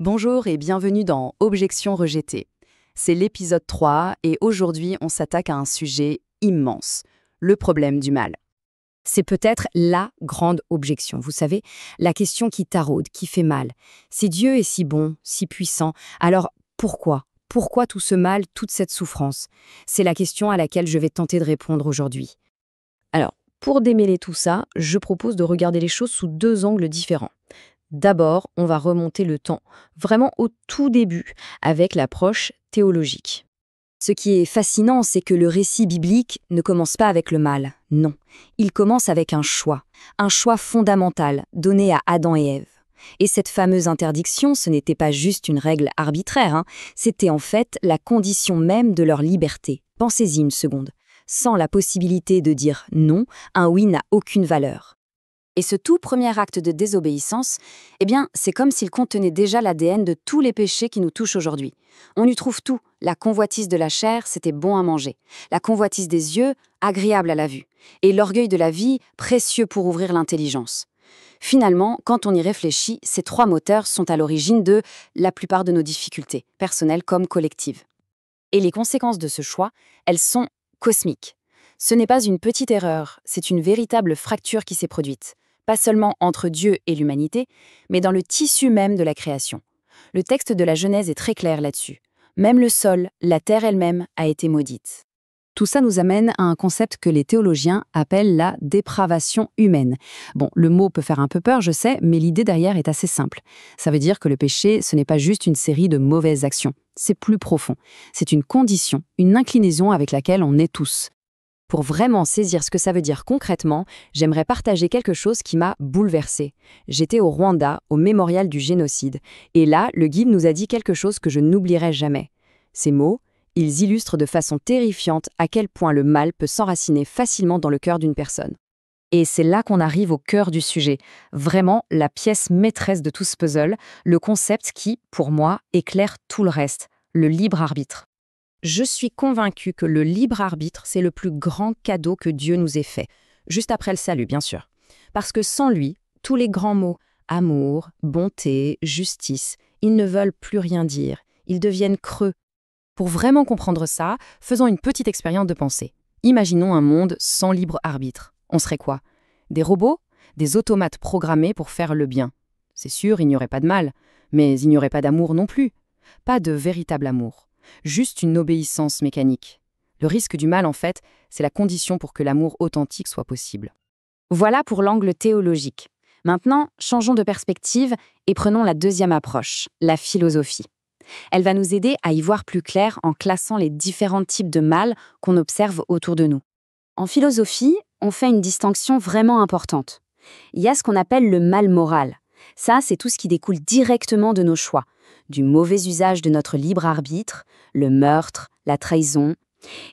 Bonjour et bienvenue dans Objection rejetée. C'est l'épisode 3 et aujourd'hui on s'attaque à un sujet immense, le problème du mal. C'est peut-être la grande objection, vous savez, la question qui taraude, qui fait mal. Si Dieu est si bon, si puissant, alors pourquoi? Pourquoi tout ce mal, toute cette souffrance? C'est la question à laquelle je vais tenter de répondre aujourd'hui. Alors, pour démêler tout ça, je propose de regarder les choses sous deux angles différents. D'abord, on va remonter le temps, vraiment au tout début, avec l'approche théologique. Ce qui est fascinant, c'est que le récit biblique ne commence pas avec le mal, non. Il commence avec un choix fondamental donné à Adam et Ève. Et cette fameuse interdiction, ce n'était pas juste une règle arbitraire, c'était en fait la condition même de leur liberté. Pensez-y une seconde. Sans la possibilité de dire non, un oui n'a aucune valeur. Et ce tout premier acte de désobéissance, c'est comme s'il contenait déjà l'ADN de tous les péchés qui nous touchent aujourd'hui. On y trouve tout. La convoitise de la chair, c'était bon à manger. La convoitise des yeux, agréable à la vue. Et l'orgueil de la vie, précieux pour ouvrir l'intelligence. Finalement, quand on y réfléchit, ces trois moteurs sont à l'origine de la plupart de nos difficultés, personnelles comme collectives. Et les conséquences de ce choix, elles sont cosmiques. Ce n'est pas une petite erreur, c'est une véritable fracture qui s'est produite. Pas seulement entre Dieu et l'humanité, mais dans le tissu même de la création. Le texte de la Genèse est très clair là-dessus. Même le sol, la terre elle-même, a été maudite. Tout ça nous amène à un concept que les théologiens appellent la dépravation humaine. Bon, le mot peut faire un peu peur, je sais, mais l'idée derrière est assez simple. Ça veut dire que le péché, ce n'est pas juste une série de mauvaises actions. C'est plus profond. C'est une condition, une inclinaison avec laquelle on est tous. Pour vraiment saisir ce que ça veut dire concrètement, j'aimerais partager quelque chose qui m'a bouleversée. J'étais au Rwanda, au mémorial du génocide, et là, le guide nous a dit quelque chose que je n'oublierai jamais. Ces mots, ils illustrent de façon terrifiante à quel point le mal peut s'enraciner facilement dans le cœur d'une personne. Et c'est là qu'on arrive au cœur du sujet, vraiment la pièce maîtresse de tout ce puzzle, le concept qui, pour moi, éclaire tout le reste, le libre arbitre. Je suis convaincue que le libre arbitre, c'est le plus grand cadeau que Dieu nous ait fait, juste après le salut, bien sûr. Parce que sans lui, tous les grands mots, amour, bonté, justice, ils ne veulent plus rien dire, ils deviennent creux. Pour vraiment comprendre ça, faisons une petite expérience de pensée. Imaginons un monde sans libre arbitre. On serait quoi? Des robots? Des automates programmés pour faire le bien. C'est sûr, il n'y aurait pas de mal, mais il n'y aurait pas d'amour non plus. Pas de véritable amour. Juste une obéissance mécanique. Le risque du mal, en fait, c'est la condition pour que l'amour authentique soit possible. Voilà pour l'angle théologique. Maintenant, changeons de perspective et prenons la deuxième approche, la philosophie. Elle va nous aider à y voir plus clair en classant les différents types de mal qu'on observe autour de nous. En philosophie, on fait une distinction vraiment importante. Il y a ce qu'on appelle le mal moral. Ça, c'est tout ce qui découle directement de nos choix, du mauvais usage de notre libre arbitre, le meurtre, la trahison.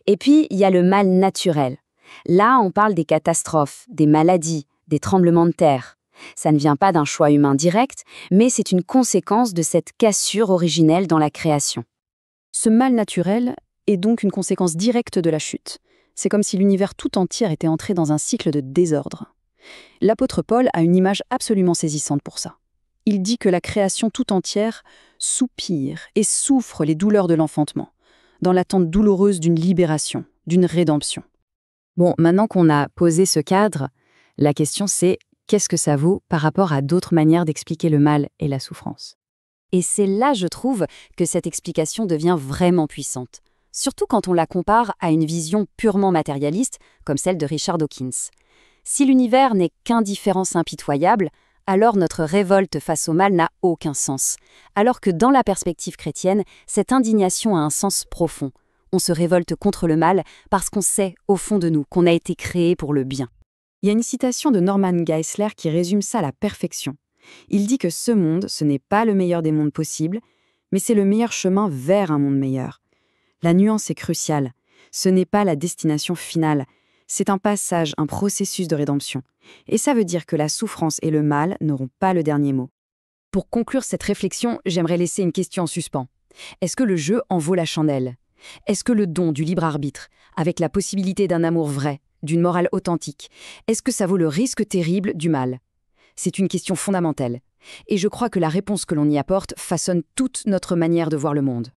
Et puis, il y a le mal naturel. Là, on parle des catastrophes, des maladies, des tremblements de terre. Ça ne vient pas d'un choix humain direct, mais c'est une conséquence de cette cassure originelle dans la création. Ce mal naturel est donc une conséquence directe de la chute. C'est comme si l'univers tout entier était entré dans un cycle de désordre. L'apôtre Paul a une image absolument saisissante pour ça. Il dit que la création tout entière soupire et souffre les douleurs de l'enfantement, dans l'attente douloureuse d'une libération, d'une rédemption. Bon, maintenant qu'on a posé ce cadre, la question c'est qu'est-ce que ça vaut par rapport à d'autres manières d'expliquer le mal et la souffrance? Et c'est là, je trouve, que cette explication devient vraiment puissante. Surtout quand on la compare à une vision purement matérialiste, comme celle de Richard Dawkins. Si l'univers n'est qu'indifférence impitoyable, alors notre révolte face au mal n'a aucun sens. Alors que dans la perspective chrétienne, cette indignation a un sens profond. On se révolte contre le mal parce qu'on sait, au fond de nous, qu'on a été créé pour le bien. Il y a une citation de Norman Geisler qui résume ça à la perfection. Il dit que ce monde, ce n'est pas le meilleur des mondes possibles, mais c'est le meilleur chemin vers un monde meilleur. La nuance est cruciale. Ce n'est pas la destination finale. C'est un passage, un processus de rédemption. Et ça veut dire que la souffrance et le mal n'auront pas le dernier mot. Pour conclure cette réflexion, j'aimerais laisser une question en suspens. Est-ce que le jeu en vaut la chandelle? Est-ce que le don du libre arbitre, avec la possibilité d'un amour vrai, d'une morale authentique, est-ce que ça vaut le risque terrible du mal? C'est une question fondamentale. Et je crois que la réponse que l'on y apporte façonne toute notre manière de voir le monde.